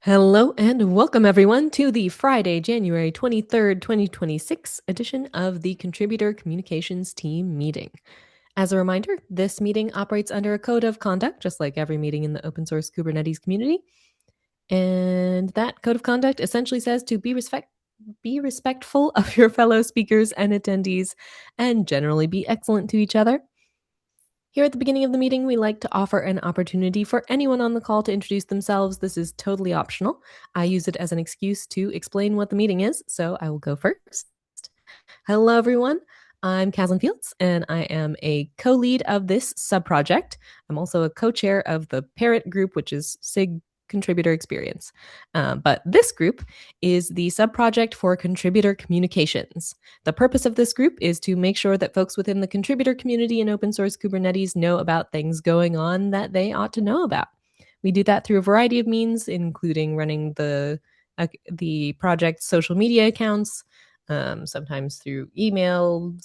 Hello and welcome everyone to the Friday, January 23rd, 2026 edition of the Contributor Communications Team meeting. As a reminder, this meeting operates under a code of conduct, just like every meeting in the open source Kubernetes community. And that code of conduct essentially says to be respectful of your fellow speakers and attendees and generally be excellent to each other. Here at the beginning of the meeting, we like to offer an opportunity for anyone on the call to introduce themselves. This is totally optional. I use it as an excuse to explain what the meeting is, so I will go first. Hello, everyone. I'm Caslin Fields, and I am a co-lead of this subproject. I'm also a co-chair of the parent group, which is SIG Contributor Experience. But this group is the subproject for contributor communications. The purpose of this group is to make sure that folks within the contributor community in open source Kubernetes know about things going on that they ought to know about. We do that through a variety of means, including running the project's social media accounts, sometimes through email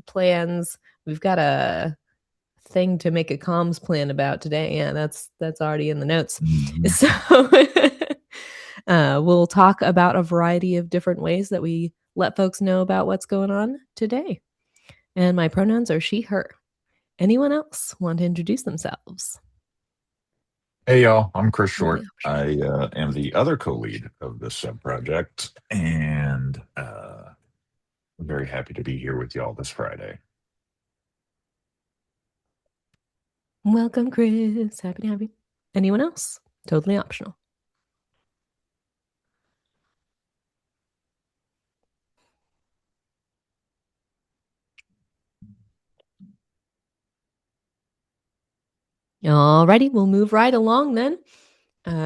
plans. We've got a thing to make a comms plan about today. Yeah, that's already in the notes. So we'll talk about a variety of different ways that we let folks know about what's going on today. And my pronouns are she, her. Anyone else want to introduce themselves? Hey y'all, I'm Chris Short. I am the other co-lead of this subproject, and I'm very happy to be here with y'all this Friday. Welcome, Chris. Happy to have you. Anyone else? Totally optional. Alrighty, we'll move right along then.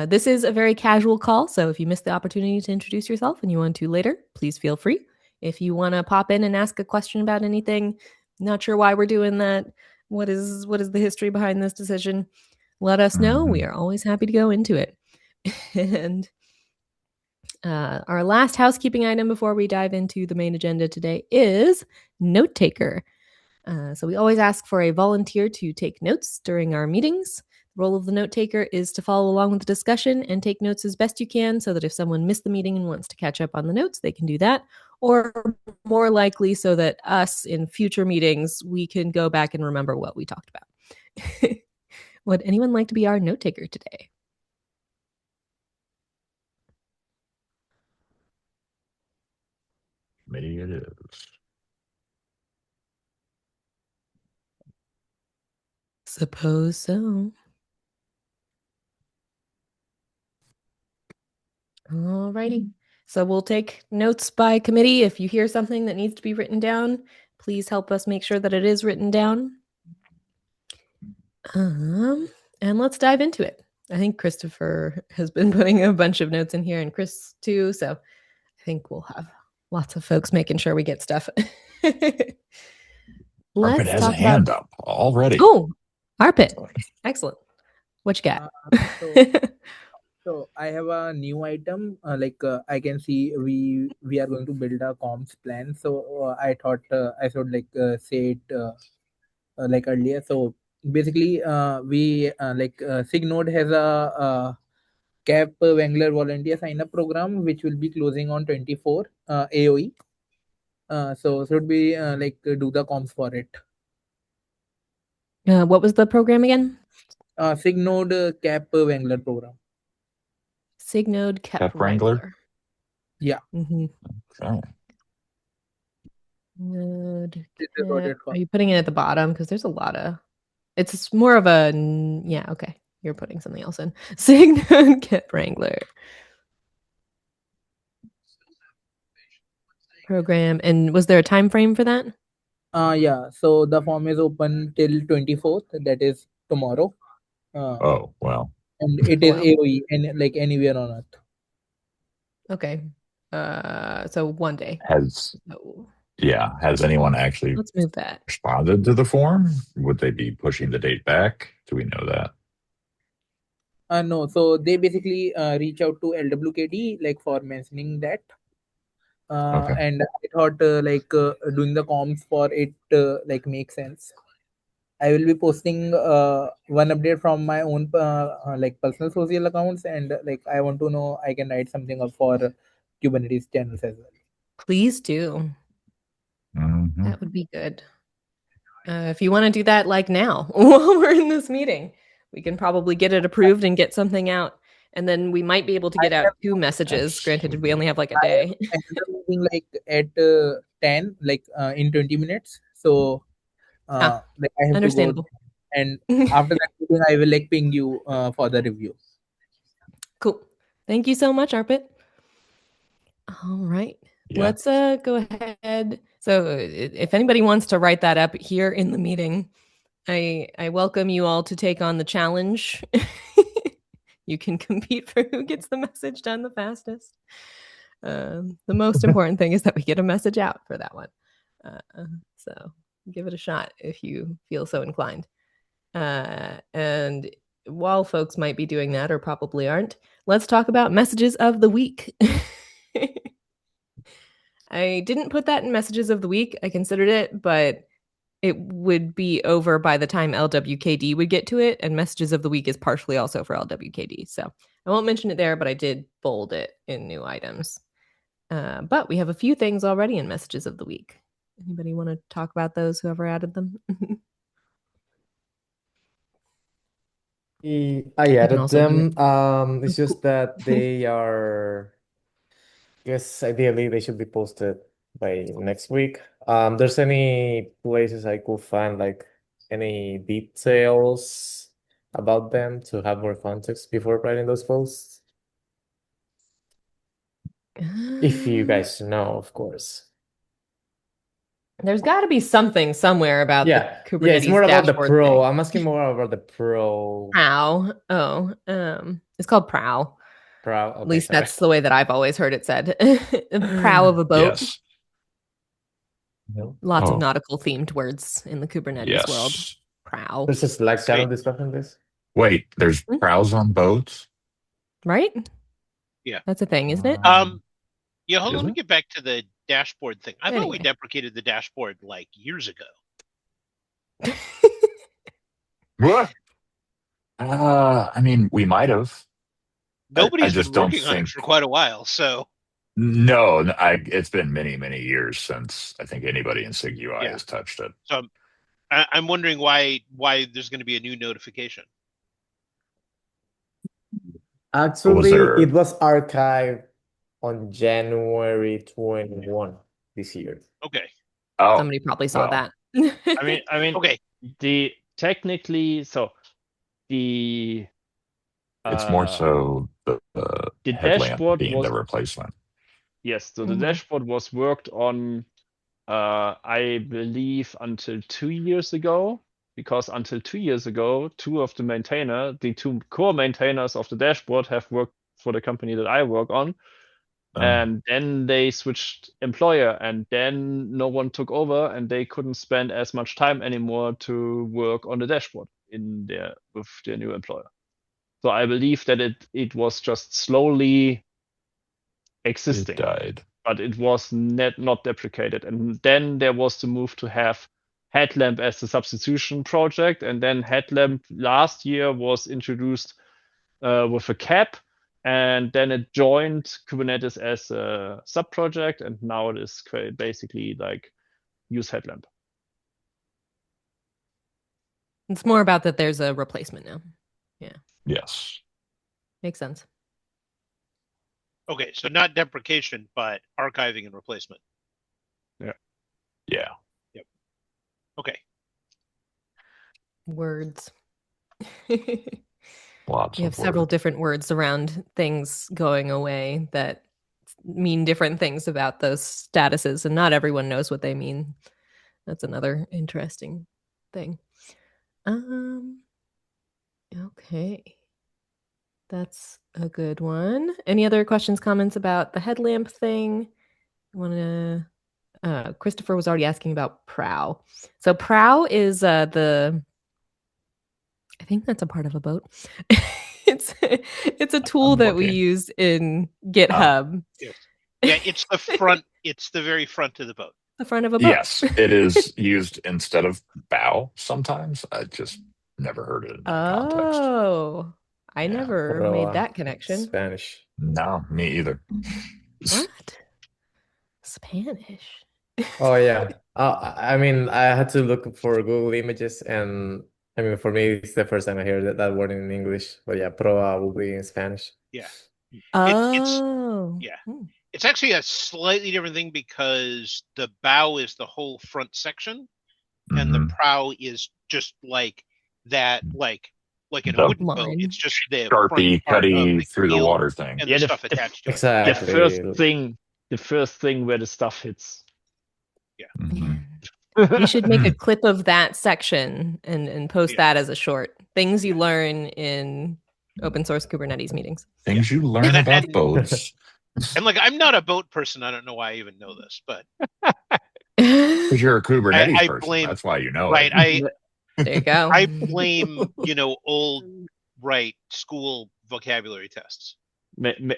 This is a very casual call, so if you missed the opportunity to introduce yourself and you want to later, please feel free. If you want to pop in and ask a question about anything, not sure why we're doing that, what is the history behind this decision, let us know. We are always happy to go into it. And our last housekeeping item before we dive into the main agenda today is note taker. So we always ask for a volunteer to take notes during our meetings. The role of the note taker is to follow along with the discussion and take notes as best you can so that if someone missed the meeting and wants to catch up on the notes, they can do that. Or more likely so that us in future meetings, we can go back and remember what we talked about. Would anyone like to be our note taker today? Maybe it is. Suppose so. Alrighty. So we'll take notes by committee. If you hear something that needs to be written down, please help us make sure that it is written down. And let's dive into it. I think Christopher has been putting a bunch of notes in here, and Chris too. So I think we'll have lots of folks making sure we get stuff. Arpit has a hand up already. Oh, Arpit. Excellent. What you got? So I have a new item. I can see we are going to build a comms plan. So I thought I should say it like earlier. So basically, we Signode has a CAP Wangler volunteer sign up program which will be closing on 24 AOE. So should we do the comms for it? What was the program again? Signode CAP Wangler program. Signode Cap Wrangler. Yeah. Mm-hmm. Okay. Are you putting it at the bottom? Because there's a lot of. It's more of a yeah. Okay, you're putting something else in. Signode Cap Wrangler program, and was there a time frame for that? Yeah. So the form is open till 24th. That is tomorrow. Oh well. And it is AOE and like anywhere on Earth. Okay. So one day. Has anyone actually Let's move that. responded to the form? Would they be pushing the date back? Do we know that? No. So they basically reach out to LWKD like for mentioning that. Okay. And I thought doing the comms for it like makes sense. I will be posting one update from my own like personal social accounts, and like I want to know I can write something up for Kubernetes channels as well. Please do. Mhm. That would be good. If you want to do that like now while we're in this meeting, we can probably get it approved and get something out. And then we might be able to I get out have 2 messages. Granted, we only have like a I day. have another meeting like at 10, like in 20 minutes. So Ah, like I have to go, understandable. and after that meeting, I will like ping you for the review. Cool. Thank you so much, Arpit. All right. Yeah. Let's go ahead. So if anybody wants to write that up here in the meeting, I welcome you all to take on the challenge. You can compete for who gets the message done the fastest. The most important thing is that we get a message out for that one. So give it a shot if you feel so inclined. And while folks might be doing that or probably aren't, let's talk about messages of the week. I didn't put that in messages of the week. I considered it, but it would be over by the time LWKD would get to it, and messages of the week is partially also for LWKD. So I won't mention it there, but I did bold it in new items. But we have a few things already in messages of the week. Anybody want to talk about those, whoever added them? I added also do them. It's Oh, just that they are, I guess ideally they should be posted by next week. There's any places I could find like any details about them to have more context before writing those posts? If you guys know, of course. There's got to be something somewhere about the Kubernetes Yeah, it's more about the dashboard pro. thing. I'm asking more about the pro. Prow. Oh, it's called prow. Pro. At Okay, least sorry. that's the way that I've always heard it said. Prow of a boat. Yes. Lots of Oh, nautical themed words in the Kubernetes world. yes. Prow. There's a Slack channel discussing this. Wait, there's Mhm. prows on boats? Right? Yeah. That's a thing, isn't it? Yeah, hold Is on, let me it? get back to the dashboard thing. I thought we Anyway. deprecated the dashboard like years ago. What? I mean, we might have. Nobody's just been don't working on it think. for quite a while, so No, it's been many, many years since I think anybody in SIG UI Yeah. has touched it. so I'm wondering why there's going to be a new notification. Actually, there- it was archived on January 21 this year. Okay. Oh, Somebody probably saw well. that. I mean, Okay. the it's more so the headlamp dashboard being was the replacement. yes, so the Mhm. dashboard was worked on I believe until 2 years ago, because until 2 years ago, the two core maintainers of the dashboard have worked for the company that I work on. And then they switched employer, and then no one took over, and they couldn't spend as much time anymore to work on the dashboard with their new employer. So I believe that it was just slowly existing. It died. But it was not deprecated. And then there was the move to have Headlamp as the substitution project, and then Headlamp last year was introduced with a cap, and then it joined Kubernetes as a sub project, and now it is basically like use Headlamp. It's more about that there's a replacement now. Yeah. Yes. Makes sense. Okay, so not deprecation, but archiving and replacement. Yeah. Okay. Words. Lots We have of several words. different words around things going away that mean different things about those statuses, and not everyone knows what they mean. That's another interesting thing. Okay. That's a good one. Any other questions, comments about the headlamp thing? Christopher was already asking about Prow. So Prow is I think that's a part of a boat. it's a tool I'm that we looking. use in GitHub. Yes. Yeah, it's the front. It's the very front of the boat. the front of a boat. Yes, it is used instead of bow sometimes. I just never heard it in that context. Oh, I Yeah. never made that connection. Spanish. No, me either. What? Spanish? Oh yeah. I mean, I had to look for Google Images, and I mean, for me, it's the first time I hear that word in English. But yeah, proa will be in Spanish. Yeah. Oh. Yeah. Hmm. It's actually a slightly different thing because the bow is the whole front section, and the Mhm. prow is just like that, like an The wooden boat. line. It's just the Sharpie, front part of cutty the through the keel water thing. and Yeah, the stuff attached to it. the Exactly. first thing where the stuff hits. Mhm. You should make a clip of that section and post Yeah. that as a short. Things you learn in open source Kubernetes meetings. Things you learn And- about and- boats. And like, I'm not a boat person. I don't know why I even know this, but Because you're a Kubernetes I person. blame. That's why you know Right. it. There you go. I blame, old school vocabulary tests.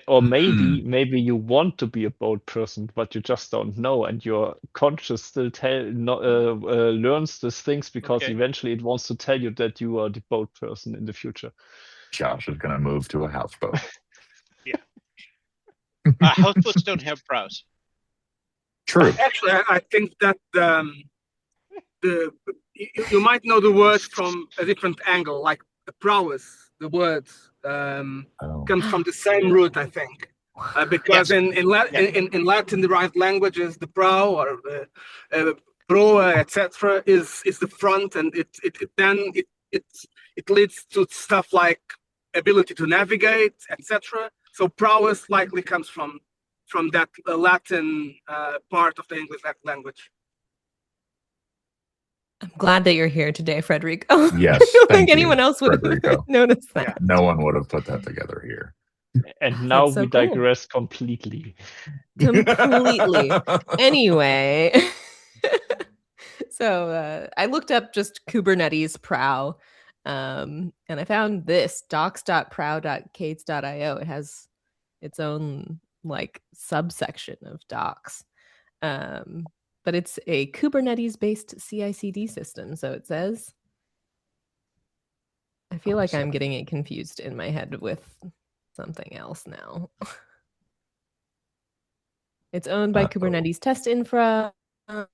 Or maybe you want to be a boat person, but you just don't know, and your conscious still learns these things because Okay. eventually it wants to tell you that you are the boat person in the future. Josh is going to move to a houseboat. Houseboats don't have prows. True. Actually, I think that you might know the word from a different angle, like the prowess. The words comes from the same root, I think, because Yes. in Latin-derived languages, the prow or proa, etc., is the front, and it leads to stuff like ability to navigate, etc. So prowess likely comes from that Latin part of the English language. I'm glad that you're here today, Frederico. Yes, I don't thank think you, anyone else would have Frederico. noticed that. No one would have put that together here. And now That's so we cool. digress completely. Completely. Anyway, so I looked up just Kubernetes prow, and I found this docs.prow.k8s.io. It has its own like subsection of docs, but it's a Kubernetes-based CI/CD system. So it says, I feel like I'm getting it confused in my head with something else now. It's owned by Kubernetes Test Infra. I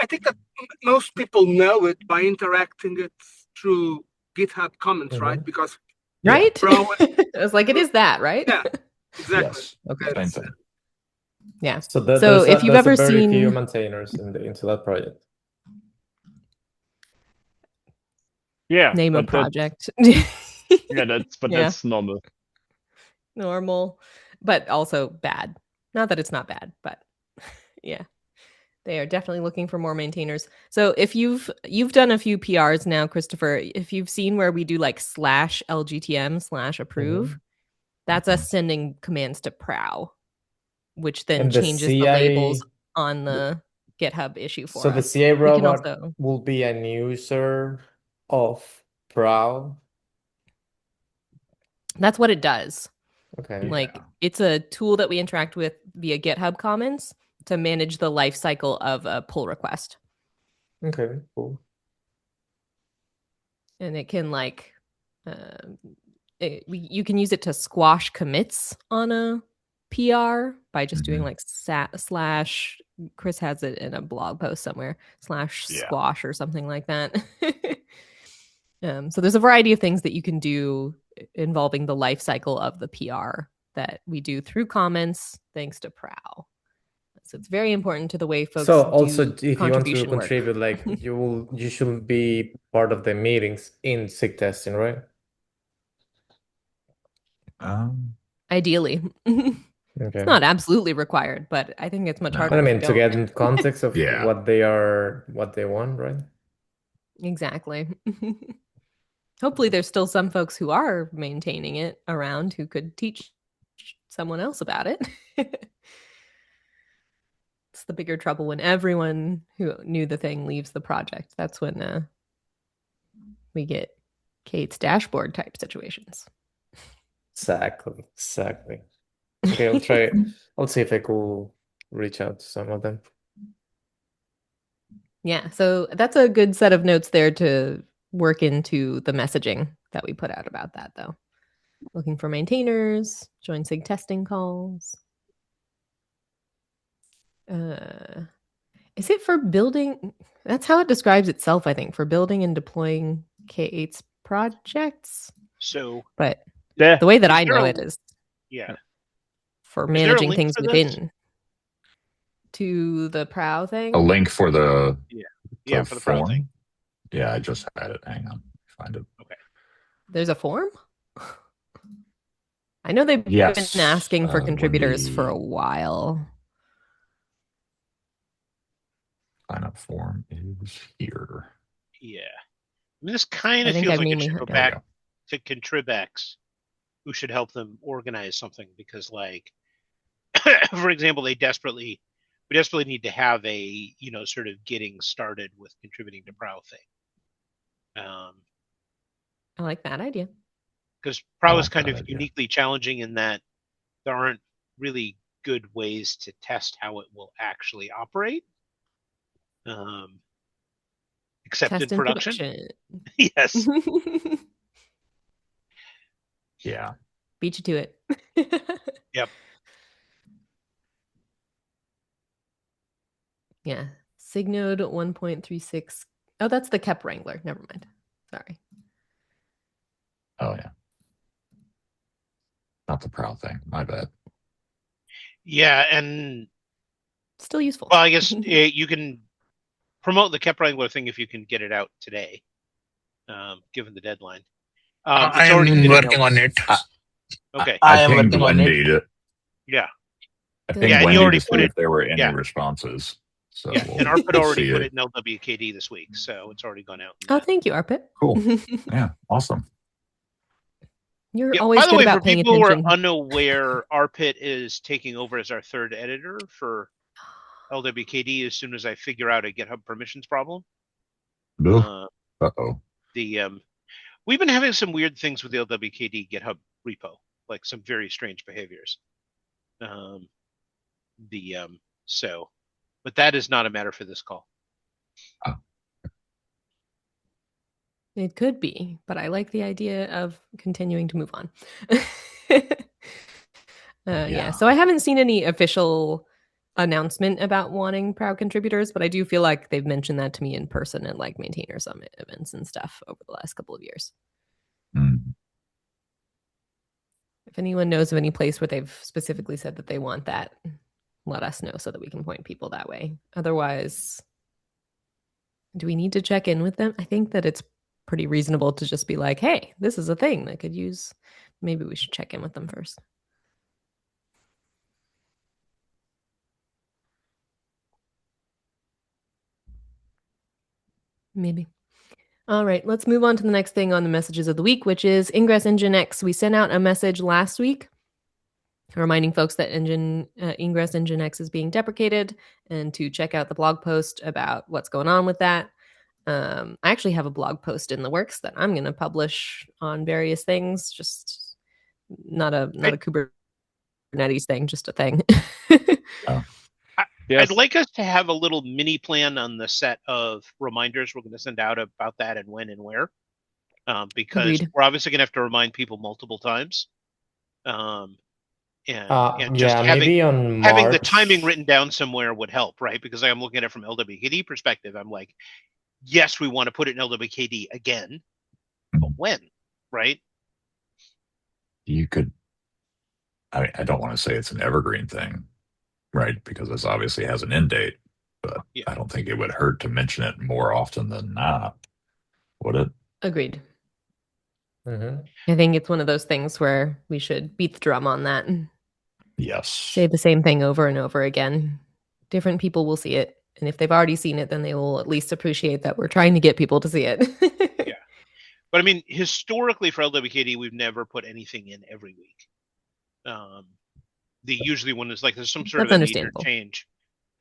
think that most people know it by interacting it through GitHub comments, right? Because right? Prow, I was like, it is that, right? yeah, exactly. Yes. Okay. Same thing. Yeah. So if you've ever very seen few maintainers into that project. Yeah. name a but project. that's normal. Normal, but also bad. Not that it's not bad, but yeah. They are definitely looking for more maintainers. So if you've done a few PRs now, Christopher, if you've seen where we do like /LGTM/approve, that's us sending commands to prow, which then changes the labels on the GitHub issue for us. So the CA robot also will be an user of prow. That's what it does. Okay. Like it's a tool that we interact with via GitHub Commons to manage the life cycle of a pull request. Okay, cool. And it can like, you can use it to squash commits on a PR by just doing like slash, Chris has it in a blog post somewhere, /squash or something like that. So there's a variety of things that you can do involving the life cycle of the PR that we do through comments, thanks to Prow. So it's very important to the way folks. So also, do if you want to contribution work. contribute, like you should be part of the meetings in SIG testing, right? Ideally. Okay. It's not absolutely required, but I think it's much harder. But I if mean, you to don't. get in context of what they want, right? Exactly. Hopefully there's still some folks who are maintaining it around who could teach someone else about it. It's the bigger trouble when everyone who knew the thing leaves the project. That's when we get Kate's dashboard type situations. Exactly. Okay, I'll try. I'll see if I could reach out to some of them. Yeah, so that's a good set of notes there to work into the messaging that we put out about that, though. Looking for maintainers, join SIG testing calls. Is it for building? That's how it describes itself, I think, for building and deploying K8's projects. So, but Yeah. the way that Is I there know a- it is yeah. for Is there a managing link things for this? within to the PROW thing. A link for the For the PROW form? thing. Yeah, I just had it. Hang on, find it. Okay. There's a form? I know they've Yes, been asking for when contributors for the a while. sign up form is here. Yeah. I mean, this kind I of think feels I've like it mainly should go heard There we back go. to ContribEx, who should help them organize something, because, like, for example, we desperately need to have a, sort of getting started with contributing to PROW thing. I like that idea. Because I PROW is like kind that of idea. uniquely challenging in that there aren't really good ways to test how it will actually operate, except Test in in production. Yes. Yeah. Beat you to it. Yep. Yeah. Signode 1.36. Oh, that's the KEP Wrangler. Never mind. Sorry. Oh yeah. Not the PROW thing. My bad. Yeah, and still useful. Well, I guess you can promote the KEP Wrangler thing if you can get it out today, given the deadline. I It's already am been working on it. Okay. I am pinged working on it. Wendy. Yeah. I Good. pinged Yeah, and you Wendy already to put see it. if there were any Yeah. responses. So Yeah, and Arpit we'll already see put it. it in LWKD this week, so it's already gone out. Oh, thank you, Arpit. Cool. Yeah, awesome. You're Yeah, always by the good way, for about paying people who are attention. unaware, Arpit is taking over as our third editor for LWKD as soon as I figure out a GitHub permissions problem. Uh-oh. We've been having some weird things with the LWKD GitHub repo, like some very strange behaviors. But that is not a matter for this call. Oh. It could be, but I like the idea of continuing to move on. Yeah. So I haven't seen any official announcement about wanting proud contributors, but I do feel like they've mentioned that to me in person at like maintainer summit events and stuff over the last couple of years. If anyone knows of any place where they've specifically said that they want that, let us know so that we can point people that way. Otherwise, do we need to check in with them? I think that it's pretty reasonable to just be like, hey, this is a thing that could use. Maybe we should check in with them first. Maybe. All right, let's move on to the next thing on the messages of the week, which is Ingress Nginx. We sent out a message last week reminding folks that Ingress Nginx is being deprecated and to check out the blog post about what's going on with that. I actually have a blog post in the works that I'm going to publish on various things, just not a Kubernetes thing, just a thing. I'd like us to have a little mini plan on the set of reminders we're going to send out about that and when and where, because Agreed. we're obviously going to have to remind people multiple times. And just maybe on having March. the timing written down somewhere would help, right? Because I'm looking at it from LWKD perspective. I'm like, yes, we want to put it in LWKD again, but when, right? You could, I don't want to say it's an evergreen thing, right? Because this obviously has an end date, but I don't think it would hurt to mention it more often than not, would it? Agreed. Mm-hmm. I think it's one of those things where we should beat the drum on that. Yes. Say the same thing over and over again. Different people will see it. And if they've already seen it, then they will at least appreciate that we're trying to get people to see it. Yeah. But I mean, historically for LWKD, we've never put anything in every week. Usually when it's like there's some sort of a major change.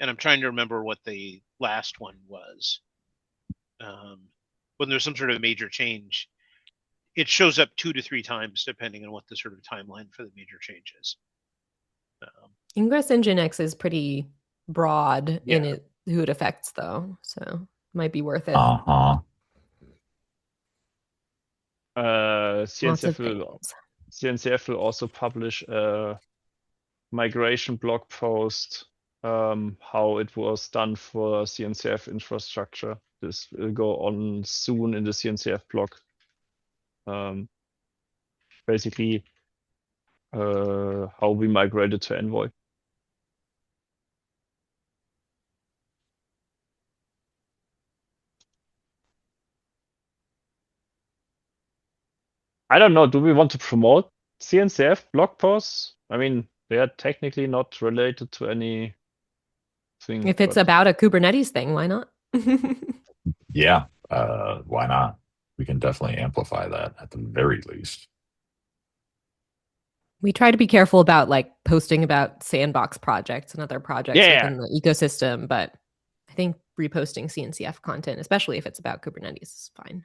And I'm trying to remember what the last one was. When there's some sort of major change, it shows up 2 to 3 times depending on what the sort of timeline for the major change is. Ingress Nginx is pretty broad Yeah. in who it affects, though, so might be worth it. Uh-huh. Lots of CNCF will also publish a migration blog post, how it was done for CNCF infrastructure. This will go on soon in the CNCF blog. Basically, how we migrated to Envoy. I don't know. Do we want to promote CNCF blog posts? I mean, they are technically not related to anything. If it's about a Kubernetes thing, why not? Yeah, why not? We can definitely amplify that at the very least. We try to be careful about like posting about sandbox projects and other projects within the ecosystem, but I think reposting CNCF content, especially if it's about Kubernetes, is fine.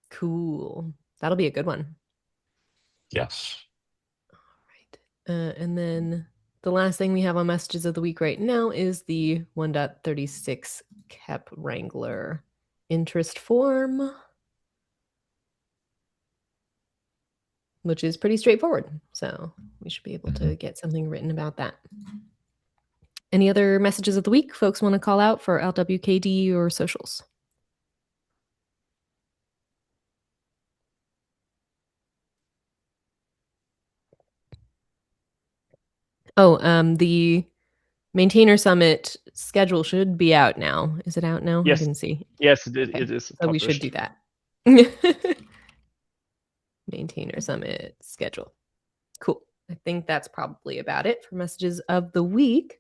Cool. That'll be a good one. Yes. All right. And then the last thing we have on messages of the week right now is the 1.36 KEP Wrangler interest form, which is pretty straightforward. So we should be able to get something written about that. Any other messages of the week folks want to call out for LWKD or socials? Oh, the Maintainer Summit schedule should be out now. Is it out now? Yes. I didn't see. Yes, it is. So published. we should do that. Maintainer Summit schedule. Cool. I think that's probably about it for messages of the week.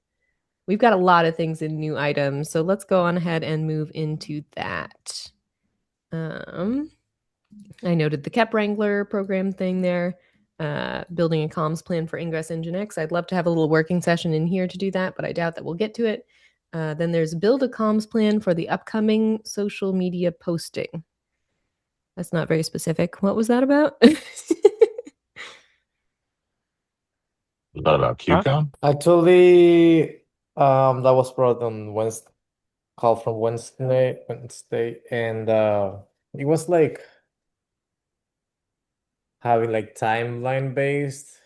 We've got a lot of things in new items, so let's go on ahead and move into that. I noted the KEP Wrangler program thing there. Building a comms plan for Ingress Nginx. I'd love to have a little working session in here to do that, but I doubt that we'll get to it. Then there's build a comms plan for the upcoming social media posting. That's not very specific. What was that about? Was that about KubeCon? Actually, that was brought on Wednesday, call from Wednesday, and it was like having like timeline based.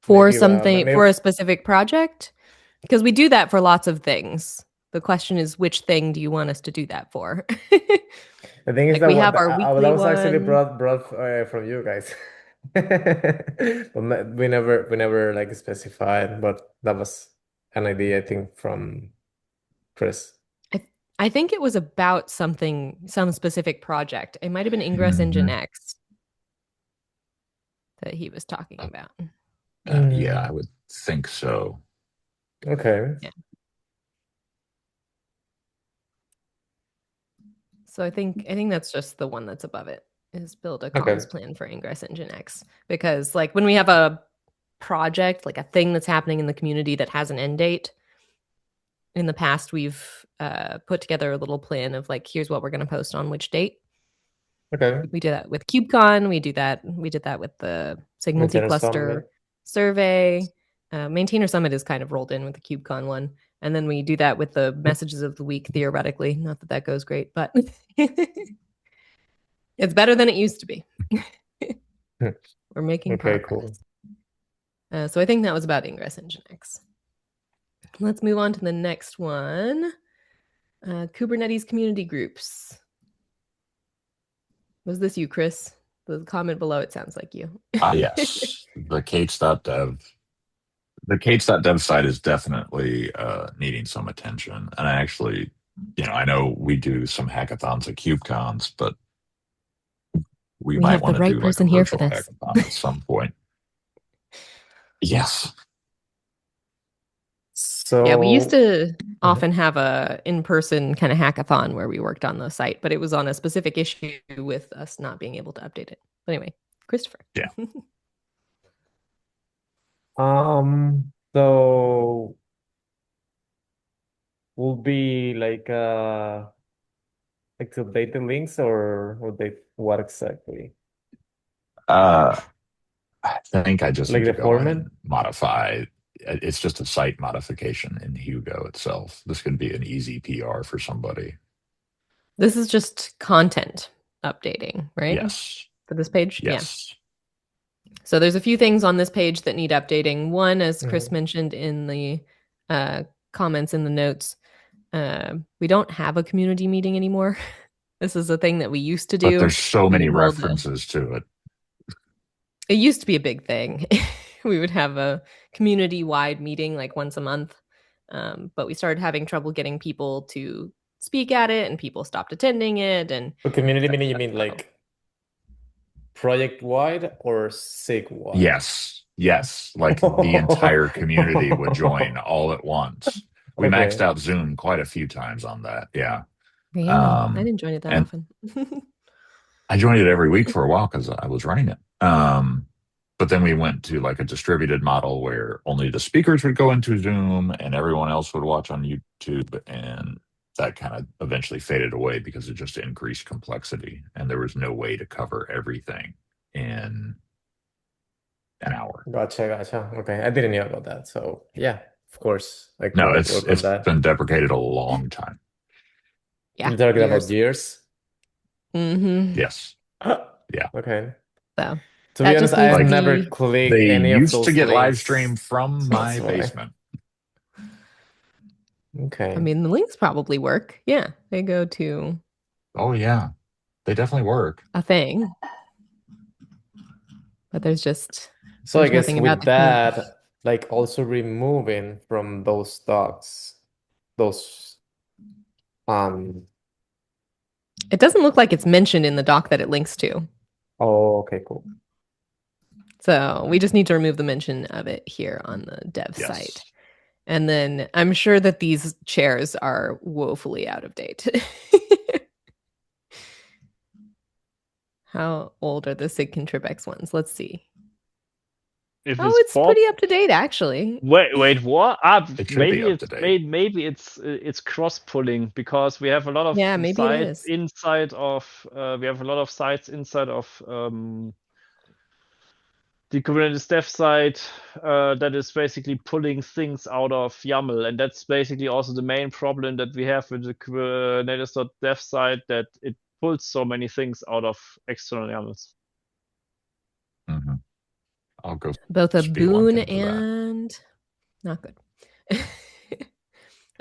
For Maybe, something, maybe- for a specific project? Because we do that for lots of things. The question is, which thing do you want us to do that for? The thing is Like that we have our that weekly was actually one. brought from you guys. But we never like specified, but that was an idea I think from Chris. I think it was about some specific project. It might have been Ingress Nginx that he was talking about. Yeah, I would think so. Okay. Yeah. So I think that's just the one that's above it, is build a comms plan for Ingress Nginx. Because like when we have a project, like a thing that's happening in the community that has an end date, in the past we've put together a little plan of like, here's what we're going to post on which date. Okay. We do that with KubeCon. We did that with the SIG multi-cluster survey. Maintainer Summit is kind of rolled in with the KubeCon one. And then we do that with the messages of the week, theoretically. Not that goes great, but it's better than it used to be. We're making progress. Cool. So I think that was about Ingress Nginx. Let's move on to the next one. Kubernetes community groups. Was this you, Chris? The comment below, it sounds like you. Yes. The Kates.dev. The Kates.dev site is definitely needing some attention. And I actually, I know we do some hackathons at KubeCons, but we might want to do like a virtual hackathon at some point. Yes. So yeah, we used to often have a in-person kind of hackathon where we worked on the site, but it was on a specific issue with us not being able to update it. But anyway, Christopher. Yeah. So will would be like to update the links, or would they what exactly? I think I just Like need to the go in format? and modify. It's just a site modification in Hugo itself. This could be an easy PR for somebody. This is just content updating, right? Yes. For this page? Yes. Yeah. So there's a few things on this page that need updating. One, as Chris Mhm. mentioned in the comments in the notes, we don't have a community meeting anymore. This is a thing that we used to do. But there's so We many would hold references to it. It used to be a big thing. We would have a community-wide meeting like once a month, but we started having trouble getting people to speak at it, and people stopped attending it. And For community meeting, you mean like project-wide or SIG-wide? Yes. Like the entire community would join all at once. We maxed Okay. out Zoom quite a few times on that. Yeah. really, I didn't join it that And often. I joined it every week for a while because I was running it. But then we went to like a distributed model where only the speakers would go into Zoom and everyone else would watch on YouTube. And that kind of eventually faded away because it just increased complexity. And there was no way to cover everything in an hour. Gotcha. Okay, I didn't know about that. So yeah, of course, I No, could work on it's that. been deprecated a long time. Yeah, You're talking about years? Mm-hmm. Yes. Yeah. Okay. So To that be honest, just needs I've to never be. clicked They any of used to those get live links. stream from That's my why. basement. Okay. I mean, the links probably work. Yeah, they go to Oh yeah, they definitely work. a thing, but there's So I there's guess nothing about with the community. that, like also removing from those docs, those It doesn't look like it's mentioned in the doc that it links to. oh, okay, cool. So we just need to remove the mention of it here on the dev Yes. site. And then I'm sure that these chairs are woefully out of date. How old are the SIG ContribEx ones? Let's see. If Oh, it's it's four, pretty up to date, actually. wait, what? It should be Maybe up to it's date. maybe it's cross pulling because we have a lot of Yeah, maybe it sites is. inside of we have a lot of sites inside of the Kubernetes dev site that is basically pulling things out of YAML, and that's basically also the main problem that we have with the Kubernetes.dev site, that it pulls so many things out of external YAMLs. Mm-hmm. I'll go. Both a speak one boon thing for that. and not good. Okay,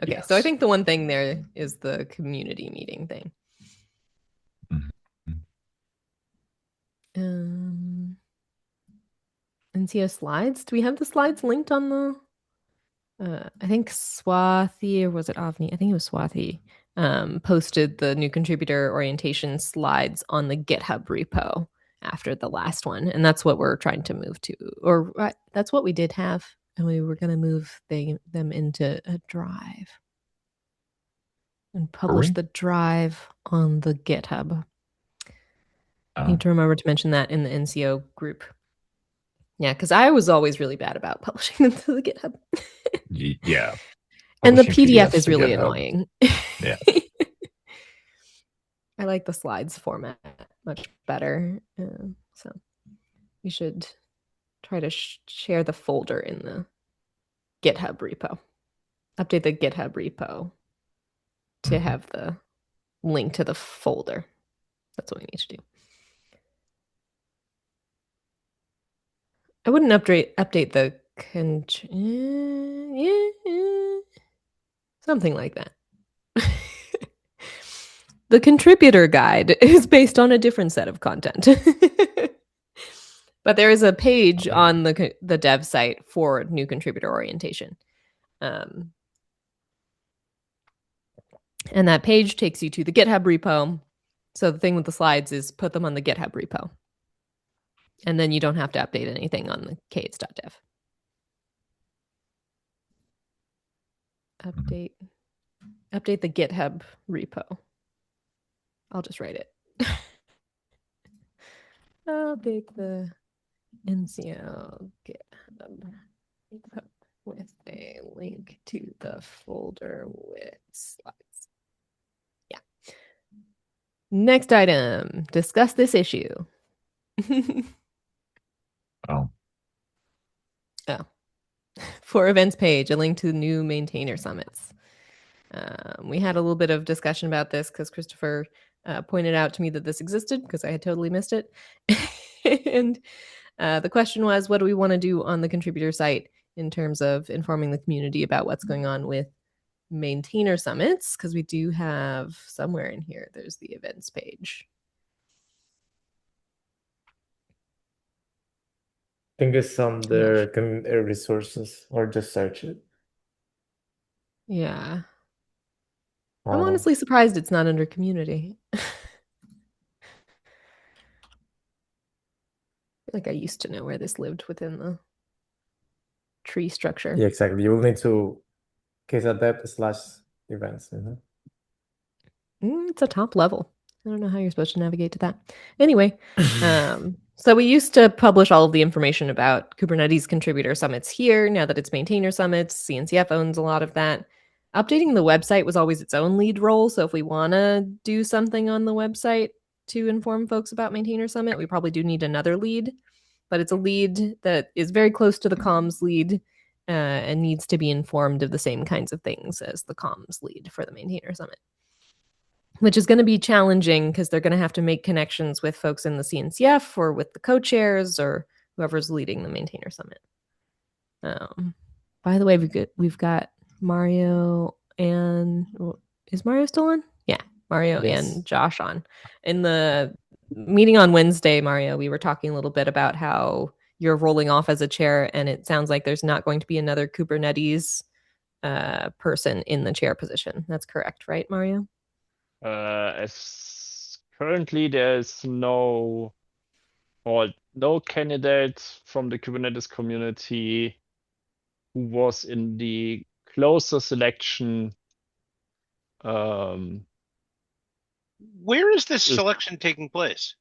Yes. so I think the one thing there is the community meeting thing. Mm-hmm. NCO slides. Do we have the slides linked on the? I think Swathi, or was it Avni? I think it was Swathi. Posted the new contributor orientation slides on the GitHub repo after the last one, and that's what we're trying to move to, or that's what we did have, and we were going to move them into a drive and publish the drive on the GitHub. Need to remember to mention that in the NCO group. Yeah, because I was always really bad about publishing them to the GitHub. Yeah. And the Publishing PDF PDFs is to really GitHub. annoying. Yeah. I like the slides format much better. So we should try to share the folder in the GitHub repo. Update the GitHub repo to have the link to the folder. That's what we need to do. I wouldn't update the something like that. The contributor guide is based on a different set of content. But there is a page on the dev site for new contributor orientation. And that page takes you to the GitHub repo. So the thing with the slides is put them on the GitHub repo. And then you don't have to update anything on the kades.dev. Update the GitHub repo. I'll just write it. Update the NCO GitHub repo. with a link to the folder with slides. Yeah. Next item, discuss this issue. Oh, For events page, a link to new maintainer summits. We had a little bit of discussion about this because Christopher pointed out to me that this existed because I had totally missed it. And the question was, what do we want to do on the contributor site in terms of informing the community about what's going on with maintainer summits? Because we do have somewhere in here, there's the events page. I think it's some their resources, or just search it. Yeah. I I'm don't know. honestly surprised it's not under community. I feel like I used to know where this lived within the tree structure. Yeah, exactly. You will need to case.dev/events. It's a top level. I don't know how you're supposed to navigate to that. Anyway, so we used to publish all of the information about Kubernetes contributor summits here. Now that it's maintainer summits, CNCF owns a lot of that. Updating the website was always its own lead role. So if we want to do something on the website to inform folks about maintainer summit, we probably do need another lead. But it's a lead that is very close to the comms lead and needs to be informed of the same kinds of things as the comms lead for the maintainer summit, which is going to be challenging because they're going to have to make connections with folks in the CNCF or with the co-chairs or whoever's leading the maintainer summit. By the way, we've got Mario and is Mario still on? Yeah, Mario and Josh on. In the meeting on Wednesday, Mario, we were talking a little bit about how you're rolling off as a chair, and it sounds like there's not going to be another Kubernetes person in the chair position. That's correct, right, Mario? As currently there's no candidate from the Kubernetes community who was in the closer selection. Where is this selection taking place?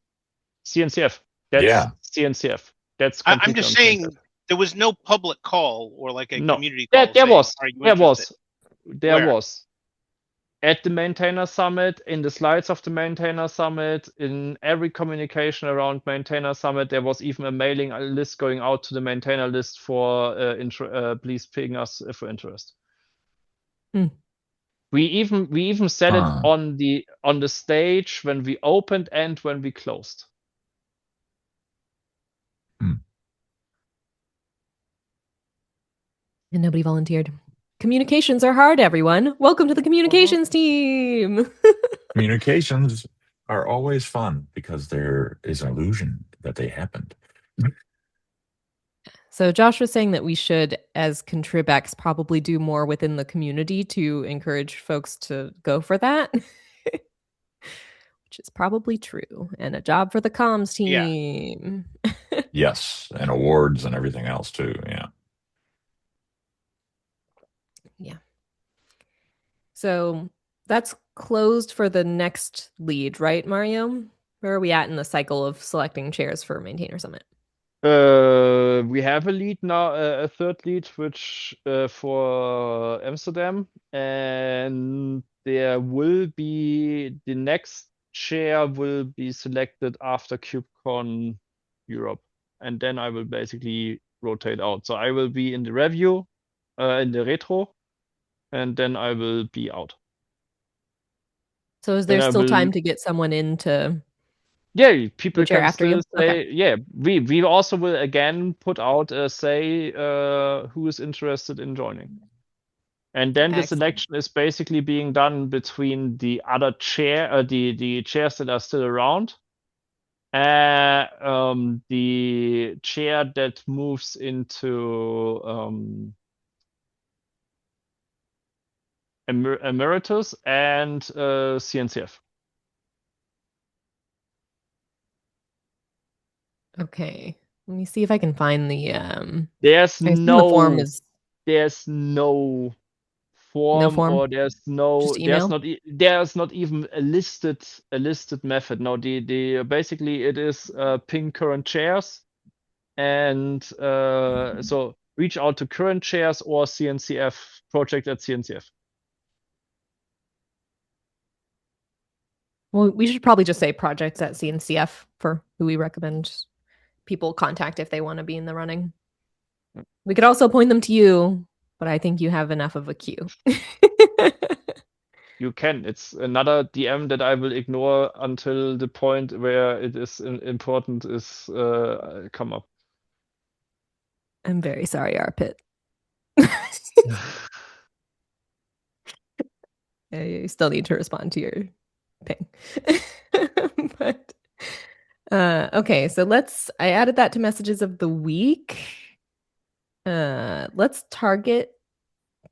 CNCF. That's CNCF. That's I'm just saying CNCF. there was no public call or like a community call. There was. At the maintainer summit, in the slides of the maintainer summit, in every communication around maintainer summit, there was even a mailing list going out to the maintainer list for please ping us if you're interested. We even said it on the stage when we opened and when we closed. And nobody volunteered. Communications are hard, everyone. Welcome to the communications team. Communications are always fun because there is an illusion that they happened. So Josh was saying that we should, as ContribEx, probably do more within the community to encourage folks to go for that, which is probably true. And a job for the comms team. Yeah. Yes, and awards and everything else too. Yeah. Yeah. So that's closed for the next lead, right, Mario? Where are we at in the cycle of selecting chairs for Maintainer Summit? We have a lead now, a third lead, which for Amsterdam, and there will be the next chair will be selected after KubeCon Europe, and then I will basically rotate out. So I will be in the review, in the retro, and then I will be out. So is there still time to get someone into? Yeah, people chair can after still you? say, Okay. yeah, we also will again put out a say who is interested in joining. And then the selection is basically being done between the other chair, the chairs that are still around, the chair that moves into Emeritus and CNCF. Okay. Let me see if I can find the There's the no form is form, form? or there's email? there's not even a listed method. No, the basically it is ping current chairs, and so reach out to current chairs or CNCF project at CNCF. Well, we should probably just say projects at CNCF for who we recommend people contact if they want to be in the running. We could also point them to you, but I think you have enough of a queue. You can. It's another DM that I will ignore until the point where it is important is come up. I'm very sorry, Arpit. You still need to respond to your ping. But okay, so I added that to messages of the week. Let's target.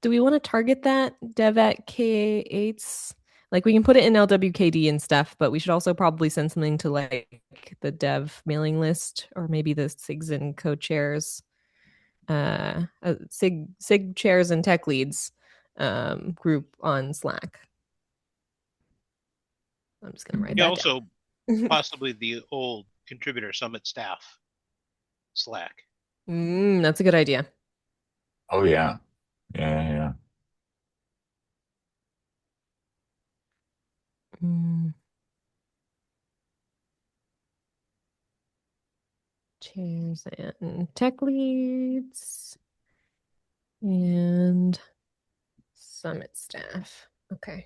Do we want to target that dev at K8s? Like we can put it in LWKD and stuff, but we should also probably send something to like the dev mailing list or maybe the SIGs and co-chairs, SIG chairs and tech leads group on Slack. I'm just gonna write that also down. possibly the old contributor summit staff Slack. That's a good idea. Oh yeah. Yeah. Chairs and tech leads and summit staff. Okay.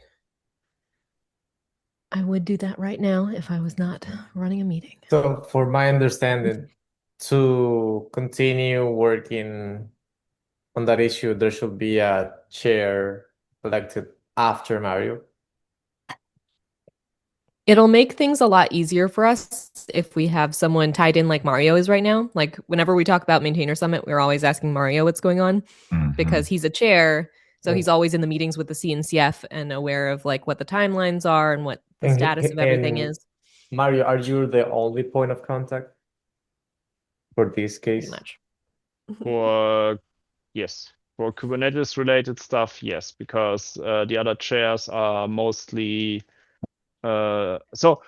I would do that right now if I was not running a meeting. So, for my understanding, to continue working on that issue, there should be a chair elected after Mario. It'll make things a lot easier for us if we have someone tied in like Mario is right now. Like whenever we talk about Maintainer Summit, we're always asking Mario what's going on because he's a chair. So he's always in the meetings with the CNCF and aware of like what the timelines are and what the status of everything is. Mario, are you the only point of contact for this case? Pretty much. For yes, for Kubernetes related stuff, yes, because the other chairs are mostly so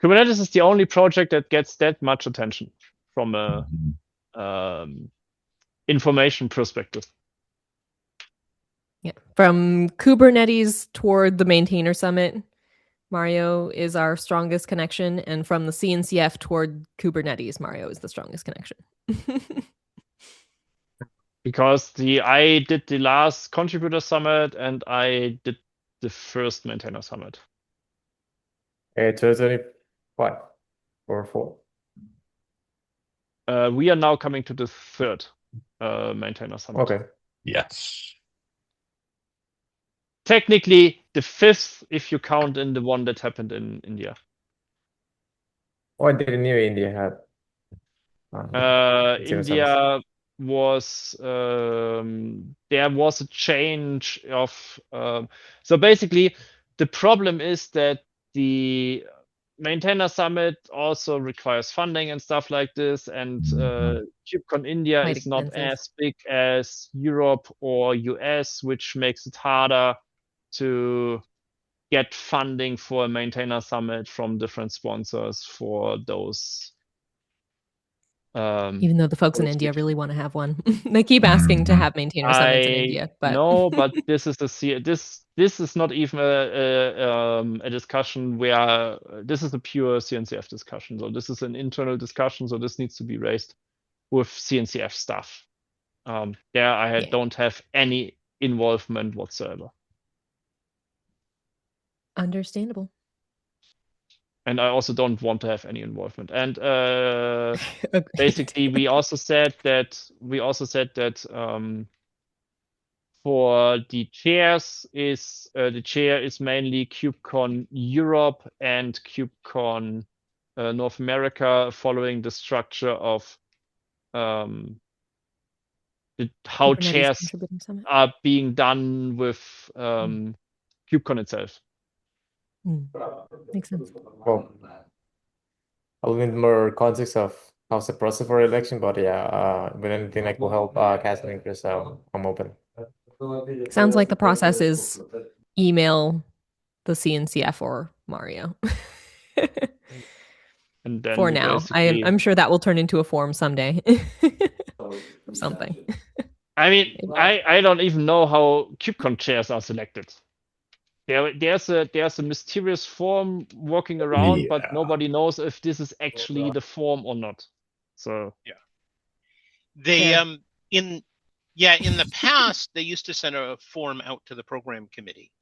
Kubernetes is the only project that gets that much attention from a information perspective. Yeah. From Kubernetes toward the Maintainer Summit, Mario is our strongest connection. And from the CNCF toward Kubernetes, Mario is the strongest connection. Because I did the last contributor summit and I did the first maintainer summit. 2025 or 4? We are now coming to the third maintainer summit. Okay. Yes. Technically, the fifth if you count in the one that happened in India. Oh, I didn't know India had. India was there was a change of so basically the problem is that the maintainer summit also requires funding and stuff like this, and KubeCon India Quite is not expensive. as big as Europe or US, which makes it harder to get funding for a maintainer summit from different sponsors for those. Even though the folks in India really want to have one, they keep asking to have maintainer summits in India. But no, but this is this is not even a discussion where this is a pure CNCF discussion. So this is an internal discussion. So this needs to be raised with CNCF staff. There I don't have any involvement whatsoever. Understandable. And I also don't want to have any involvement. And basically, we also said that for the chairs is the chair is mainly KubeCon Europe and KubeCon North America, following the structure of how Kubernetes chairs are being done with KubeCon itself. Makes sense. Well, I'll need more context of how's the process for election, but yeah, with anything that will help Kathleen, Chris, I'm open. Sounds like the process is email the CNCF or Mario. And then For you now, basically... I'm sure that will turn into a form someday. Or something. I mean, I don't even know how KubeCon chairs are selected. There's a mysterious form walking around, but Yeah. nobody knows if this is actually the form or not. So They Fair. in the past they used to send a form out to the program committee.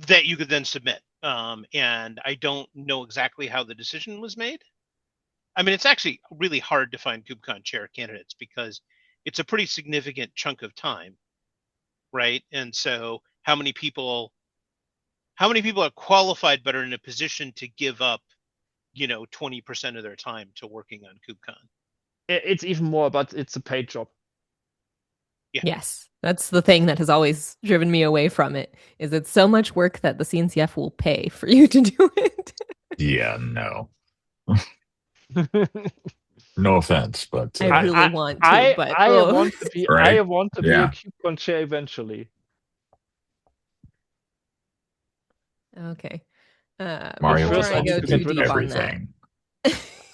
That you could then submit. And I don't know exactly how the decision was made. I mean, it's actually really hard to find KubeCon chair candidates because it's a pretty significant chunk of time, right? And so how many people are qualified but are in a position to give up, 20% of their time to working on KubeCon? it's even more, but it's a paid job. Yeah. Yes, that's the thing that has always driven me away from it. Is it's so much work that the CNCF will pay for you to do it. Yeah, no. No offense, but I really want to, but I want to be Right? I want to be a KubeCon chair eventually. Okay. Mario Before first I I need go to too get rid deep of on that, everything.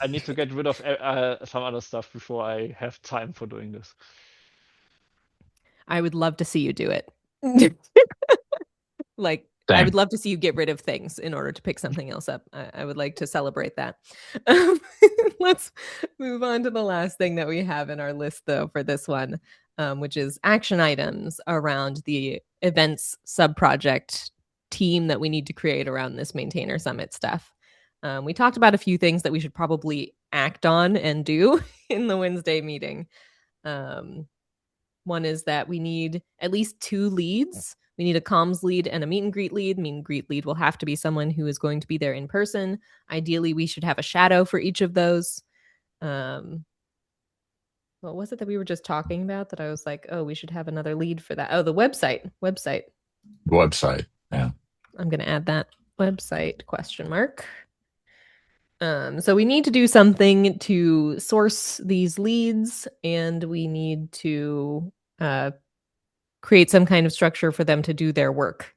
I need to get rid of some other stuff before I have time for doing this. I would love to see you do it. Like, I Same. would love to see you get rid of things in order to pick something else up. I would like to celebrate that. Let's move on to the last thing that we have in our list, though, for this one, which is action items around the events subproject team that we need to create around this maintainer summit stuff. We talked about a few things that we should probably act on and do in the Wednesday meeting. One is that we need at least 2 leads. We need a comms lead and a meet and greet lead. Meet and greet lead will have to be someone who is going to be there in person. Ideally, we should have a shadow for each of those. What was it that we were just talking about that I was like, oh, we should have another lead for that? Oh, the website. Website. Yeah. I'm going to add that website ? So we need to do something to source these leads, and we need to create some kind of structure for them to do their work.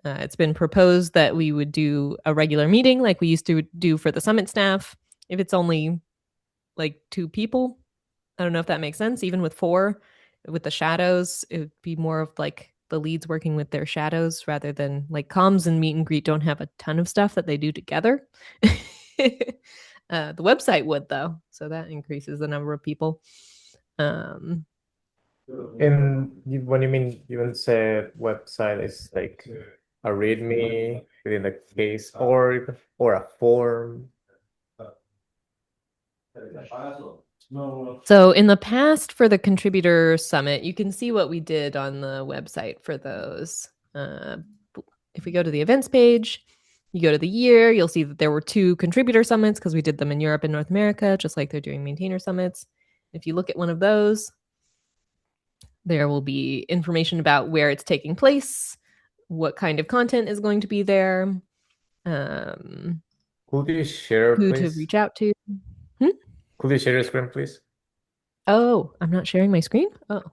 It's been proposed that we would do a regular meeting like we used to do for the summit staff. If it's only like 2 people, I don't know if that makes sense. Even with 4, with the shadows, it would be more of like the leads working with their shadows rather than like comms and meet and greet don't have a ton of stuff that they do together. The website would, though, so that increases the number of people. When you mean you say website is like a README within the case or a form? So in the past for the contributor summit, you can see what we did on the website for those. If we go to the events page, you go to the year, you'll see that there were 2 contributor summits because we did them in Europe and North America, just like they're doing maintainer summits. If you look at one of those, there will be information about where it's taking place, what kind of content is going to be there, Could you share, who please? to reach out to. Could you share your screen, please? Oh, I'm not sharing my screen? Oh.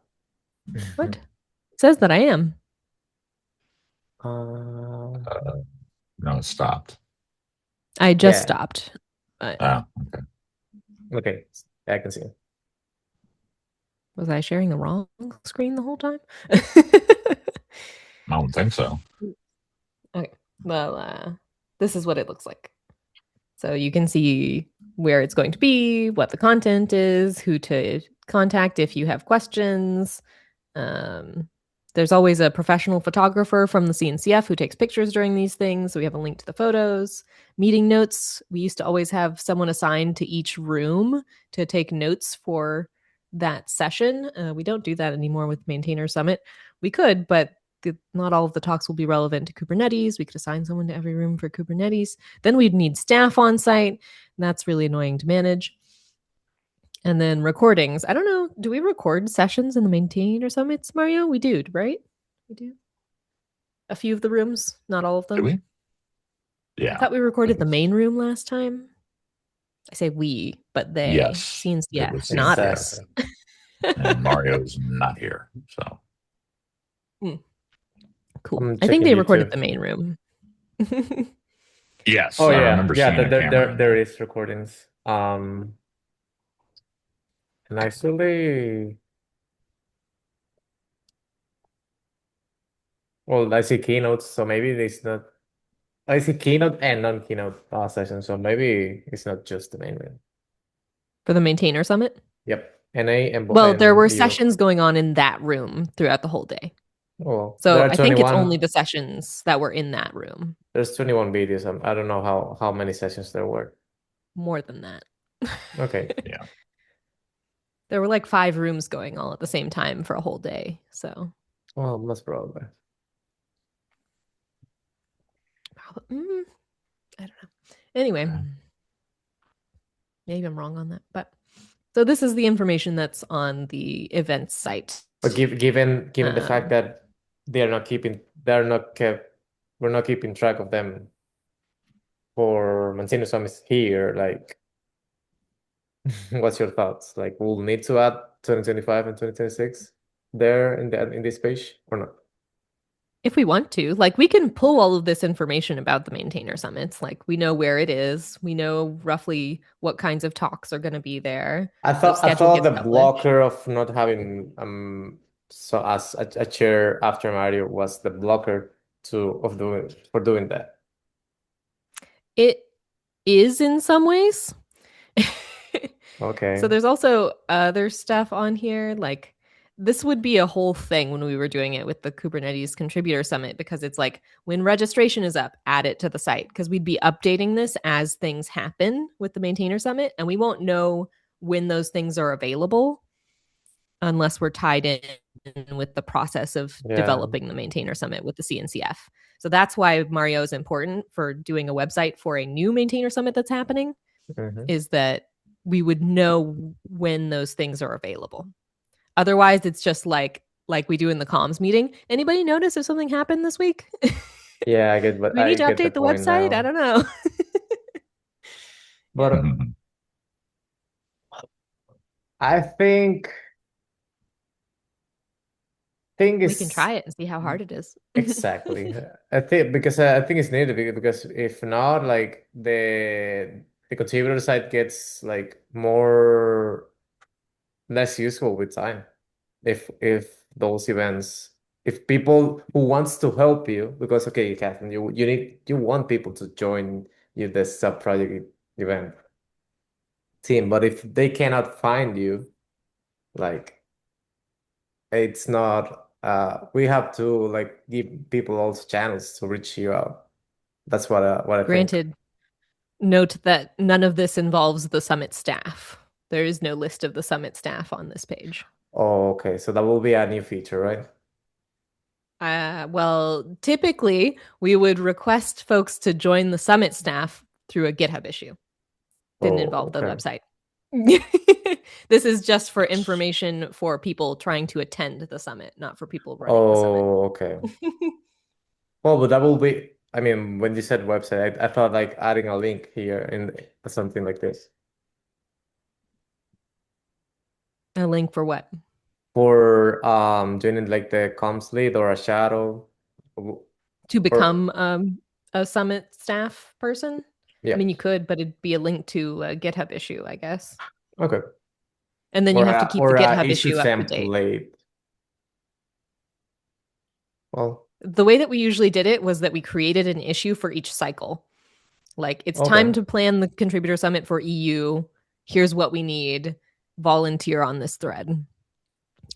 What? It says that I am. No, it stopped. I just stopped. But Okay. Okay, I can see it. was I sharing the wrong screen the whole time? I don't think so. Okay. Well, this is what it looks like. So you can see where it's going to be, what the content is, who to contact if you have questions. There's always a professional photographer from the CNCF who takes pictures during these things. So we have a link to the photos. Meeting notes. We used to always have someone assigned to each room to take notes for that session. We don't do that anymore with Maintainer Summit. We could, but not all of the talks will be relevant to Kubernetes. We could assign someone to every room for Kubernetes. Then we'd need staff on site. And that's really annoying to manage. And then recordings. I don't know. Do we record sessions in the Maintainer Summits, Mario? We do, right? We do. A few of the rooms, not all of them. Do we? Yeah. I thought we recorded the main room last time. I say we, but they. Yes. CNCF, It was not CNCF. us. And Mario's not here, so Cool. I'm I think checking they recorded YouTube. the main room. yes, Oh I yeah, remember yeah. seeing a camera in There there. is recordings. And actually, well, I see keynotes, so maybe it's not. I see keynote and non-keynote sessions, so maybe it's not just the main room. For the maintainer summit? Yep. NA and Well, there were EU. sessions going on in that room throughout the whole day. Oh, So there are I think it's 21. only the sessions that were in that room. There's 21 videos. I don't know how many sessions there were. More than that. Okay. Yeah. There were like 5 rooms going all at the same time for a whole day. So Well, most probably. I don't know. Anyway, maybe I'm wrong on that. But so this is the information that's on the events site. But given the fact that we're not keeping track of them for Mancino Summits here, like what's your thoughts? Like we'll need to add 2025 and 2026 there in this page or not? If we want to, like we can pull all of this information about the maintainer summits. Like we know where it is. We know roughly what kinds of talks are going to be there. I thought the blocker of not having so as a chair after Mario was the blocker for doing that. It is in some ways. Okay. So there's also other stuff on here. Like this would be a whole thing when we were doing it with the Kubernetes Contributor Summit, because it's like when registration is up, add it to the site, because we'd be updating this as things happen with the Maintainer Summit, and we won't know when those things are available unless we're tied in with the process of developing the Maintainer Summit with the CNCF. So that's why Mario is important for doing a website for a new Maintainer Summit that's happening, is that we would know when those things are available. Otherwise, it's just like we do in the comms meeting. Anybody notice if something happened this week? Yeah, I get, but we need to update the website. Now. I don't know. But I think we can try it and see how hard it is. Exactly. I think it's needed because if not, like the contributor side gets like less useful with time. If those events, if people who wants to help you, because okay, Catherine, you want people to join you this sub project event team, but if they cannot find you, like it's not we have to like give people also channels to reach you out. That's what I Granted, note that none of this involves the summit staff. There is no list of the summit staff on this page. Oh, okay. So that will be a new feature, right? Well, typically we would request folks to join the summit staff through a GitHub issue. Didn't involve the website. This is just for information for people trying to attend the summit, not for people running the summit. Oh, okay. Well, but that will be, I mean, when you said website, I thought like adding a link here in something like this. A link for what? For joining like the comms lead or a shadow. To become a summit staff person? Yeah. I mean, you could, but it'd be a link to a GitHub issue, I guess. Okay. And then you have to keep the GitHub issue up to date. Well, the way that we usually did it was that we created an issue for each cycle. Like, it's time to plan the contributor summit for EU. Here's what we need. Volunteer on this thread.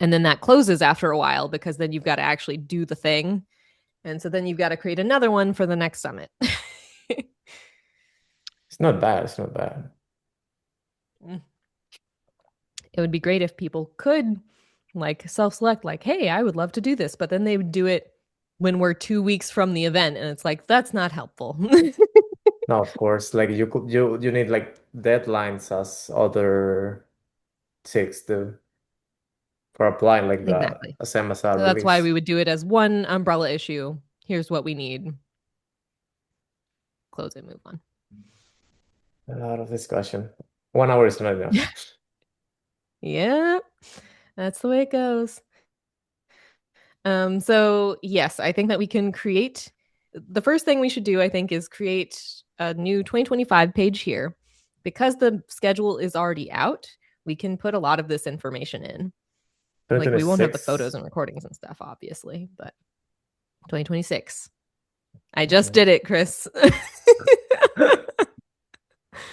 And then that closes after a while, because then you've got to actually do the thing. And so then you've got to create another one for the next summit. It's not bad. It's not bad. It would be great if people could like self-select, like, hey, I would love to do this. But then they would do it when we're 2 weeks from the event. And it's like, that's not helpful. No, of course. Like you need like deadlines as other SIGs do for applying like exactly. the SMSR so that's why we would do it as one umbrella issue. Here's what we need. Close it, move on. A lot of discussion. 1 hour is not enough. Yeah. That's the way it goes. So yes, I think that we can create. The first thing we should do, I think, is create a new 2025 page here. Because the schedule is already out, we can put a lot of this information in. Like we won't have the 2026. photos and recordings and stuff, obviously, but 2026. I just did it, Chris.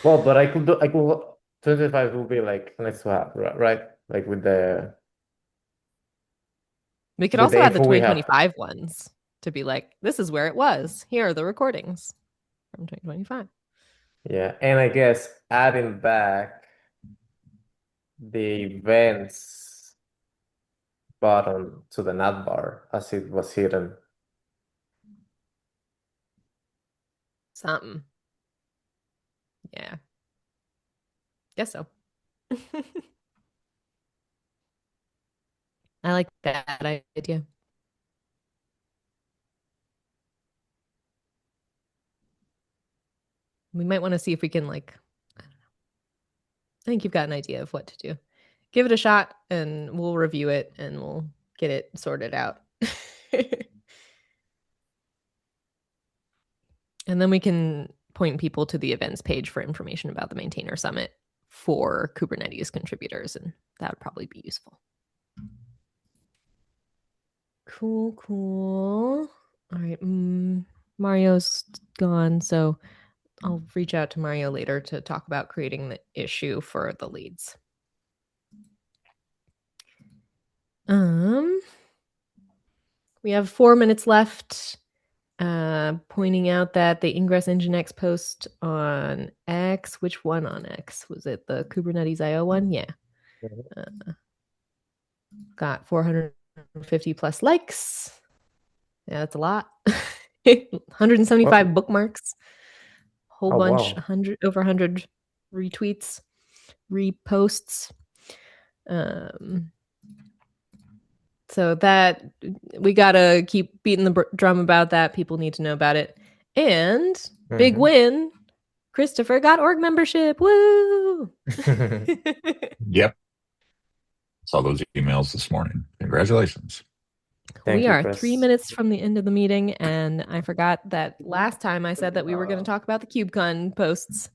Well, but I could 25 will be like next to have, right? Like with the We could with also the add the info we have. 2025 ones to be like, this is where it was. Here are the recordings from 2025. Yeah, and I guess adding back the events button to the navbar as it was hidden. Something. Yeah. Guess so. I like that idea. We might want to see if we can, like, I don't know. I think you've got an idea of what to do. Give it a shot and we'll review it and we'll get it sorted out. And then we can point people to the events page for information about the Maintainer Summit for Kubernetes contributors, and that would probably be useful. Cool. All right. Mario's gone, so I'll reach out to Mario later to talk about creating the issue for the leads. We have 4 minutes left. Pointing out that the Ingress Nginx post on X, which one on X? Was it the Kubernetes IO one? Yeah. Got 450 plus likes. Yeah, that's a lot. 175 bookmarks. Whole bunch, Wow. over 100 retweets, reposts. So that we gotta keep beating the drum about that. People need to know about it. And big win, Christopher got org membership. Woo! Yep. Saw those emails this morning. Congratulations. We are 3 minutes from the end of the meeting, and I forgot that last time I said that we were going to talk about the KubeCon posts.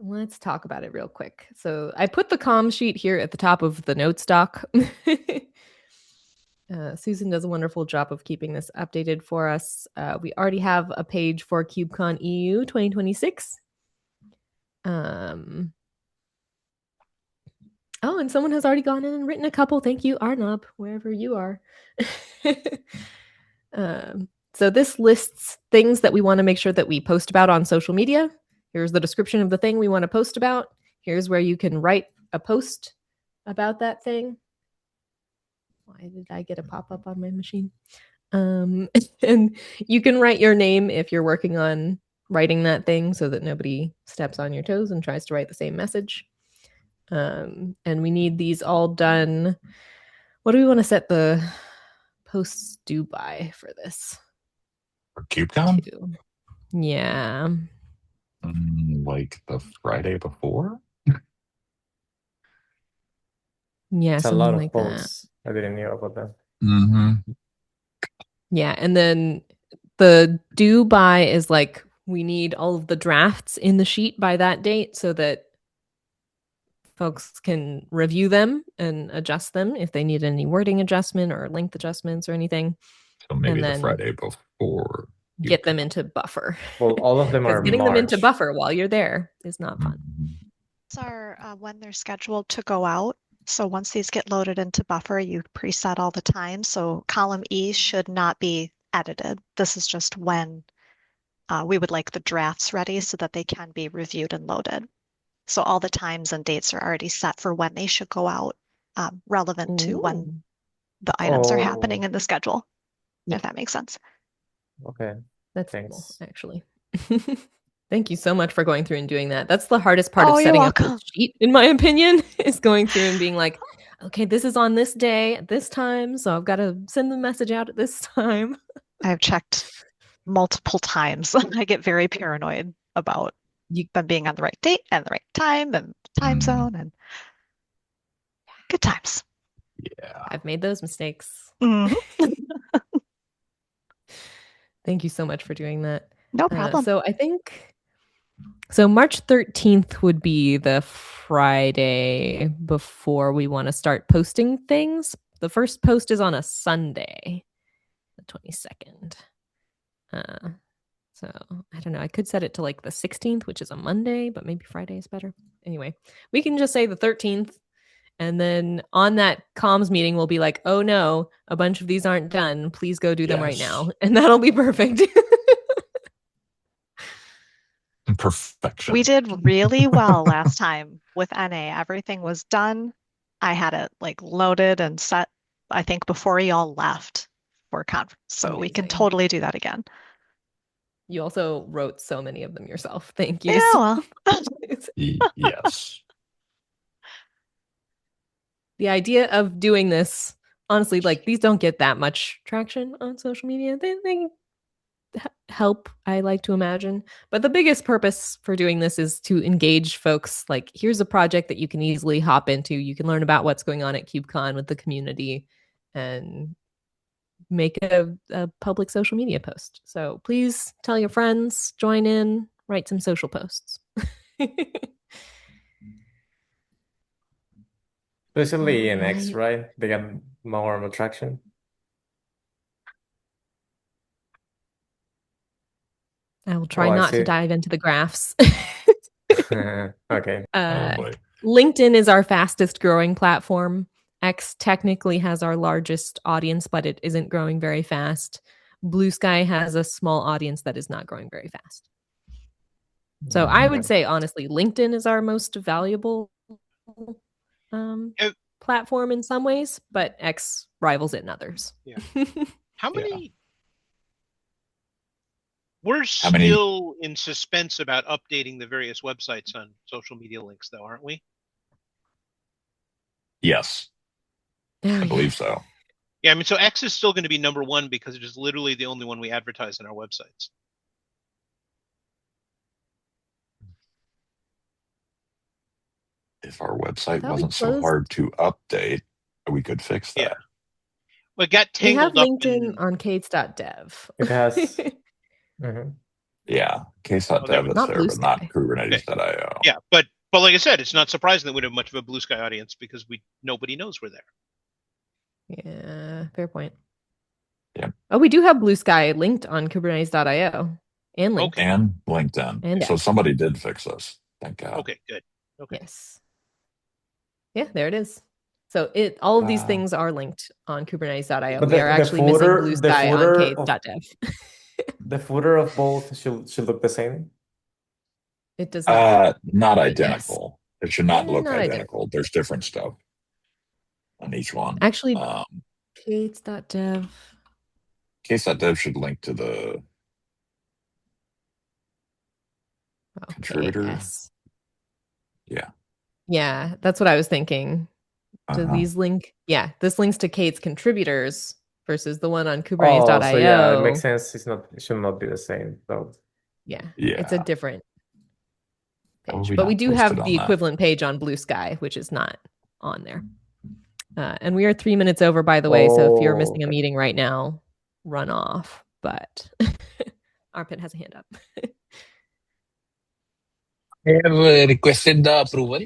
Let's talk about it real quick. So I put the comm sheet here at the top of the notes doc. Susan does a wonderful job of keeping this updated for us. We already have a page for KubeCon EU 2026. Oh, and someone has already gone in and written a couple. Thank you, Arnab, wherever you are. So this lists things that we want to make sure that we post about on social media. Here's the description of the thing we want to post about. Here's where you can write a post about that thing. Why did I get a pop-up on my machine? And you can write your name if you're working on writing that thing so that nobody steps on your toes and tries to write the same message. And we need these all done. What do we want to set the posts due by for this? For KubeCon? Yeah. Like the Friday before? Yeah, it's a lot of posts. I didn't know about that. Yeah, and then the due by is like we need all of the drafts in the sheet by that date so that folks can review them and adjust them if they need any wording adjustment or length adjustments or anything. So maybe the Friday before. Get them into Buffer. Well, all of them are getting March. them into Buffer while you're there is not fun. These are when they're scheduled to go out. So once these get loaded into Buffer, you preset all the time. So column E should not be edited. This is just when we would like the drafts ready so that they can be reviewed and loaded. So all the times and dates are already set for when they should go out, relevant to when the items are happening in the schedule, if that makes sense. Okay. That's cool, actually. Thank you so much for going through and doing that. That's the hardest part of you're setting up welcome. a sheet, in my opinion, is going through and being like, okay, this is on this day at this time, so I've got to send the message out at this time. I've checked multiple times. I get very paranoid about them being on the right date and the right time and time zone and good times. Yeah. I've made those mistakes. Mhm. Thank you so much for doing that. No problem. So I think March 13th would be the Friday before we want to start posting things. The first post is on a Sunday, the 22nd. So I don't know. I could set it to like the 16th, which is a Monday, but maybe Friday is better. Anyway, we can just say the 13th. And then on that comms meeting, we'll be like, oh no, a bunch of these aren't done. Please go do them right now. And that'll be perfect. Perfection. We did really well last time with NA. Everything was done. I had it like loaded and set, I think, before y'all left for conference. So we can Amazing. totally do that again. You also wrote so many of them yourself. Thank you. Yeah, well. Yes. The idea of doing this, honestly, like these don't get that much traction on social media. They help, I like to imagine. But the biggest purpose for doing this is to engage folks. Like, here's a project that you can easily hop into. You can learn about what's going on at KubeCon with the community and make a public social media post. So please tell your friends, join in, write some social posts. Especially in X, right? They got more attraction. I will try not to dive into the graphs. Okay. LinkedIn is our fastest growing platform. X technically has our largest audience, but it isn't growing very fast. Blue Sky has a small audience that is not growing very fast. So I would say, honestly, LinkedIn is our most valuable platform in some ways, but X rivals it in others. Yeah. How many? We're still in suspense about updating the various websites on social media links, though, aren't we? Yes. I believe so. Yeah, I mean, so X is still going to be number one because it is literally the only one we advertise on our websites. If our website wasn't so hard to update, we could fix that. Yeah. Well, it got tangled up LinkedIn on Kates.dev. It has. Yeah, Case.dev is there, but not Kubernetes.io. Yeah, but like I said, it's not surprising that we don't have much of a Blue Sky audience because nobody knows we're there. Yeah, fair point. Yeah. Oh, we do have Blue Sky linked on Kubernetes.io and LinkedIn. And LinkedIn. So somebody did fix this. Thank God. Okay, good. Okay. Yes. Yeah, there it is. So all of these things are linked on Kubernetes.io. But we are actually missing Blue Sky on Kates.dev. The footer of both should look the same. It does not. Not identical. It should not look not identical. There's different stuff on each one. Actually, Kates.dev. Case.dev should link to the contributor. Yeah. Yeah, that's what I was thinking. Do these link? Yeah, this links to Kate's contributors versus the one on Kubernetes.io. So yeah, it makes sense. It should not be the same though. Yeah, it's a different page. We but we do have the equivalent page on Blue Sky, which is not on there. And we are 3 minutes over, by the way. So if you're missing a meeting right now, run off. But Arpit has a hand up. I have requested the approval.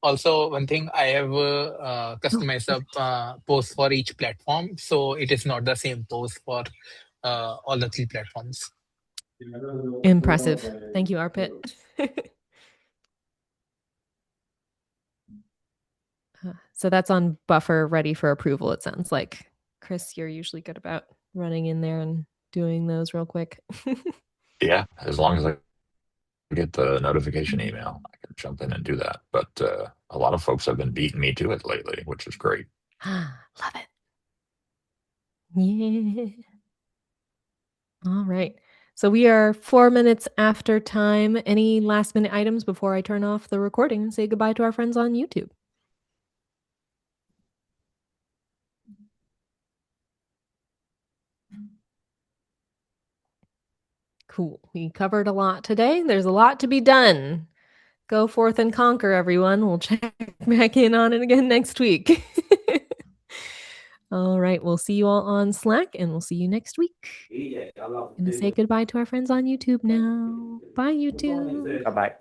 Also, one thing, I have customized a post for each platform, so it is not the same post for all the 3 platforms. Impressive. Thank you, Arpit. So that's on Buffer, ready for approval, it sounds like. Chris, you're usually good about running in there and doing those real quick. Yeah, as long as I get the notification email, I can jump in and do that. But a lot of folks have been beating me to it lately, which is great. Love it. Yeah. All right. So we are 4 minutes after time. Any last minute items before I turn off the recording and say goodbye to our friends on YouTube? Cool. We covered a lot today. There's a lot to be done. Go forth and conquer, everyone. We'll check back in on it again next week. All right. We'll see you all on Slack, and we'll see you next week. I'm going to say goodbye to our friends on YouTube now. Bye, YouTube. Bye bye.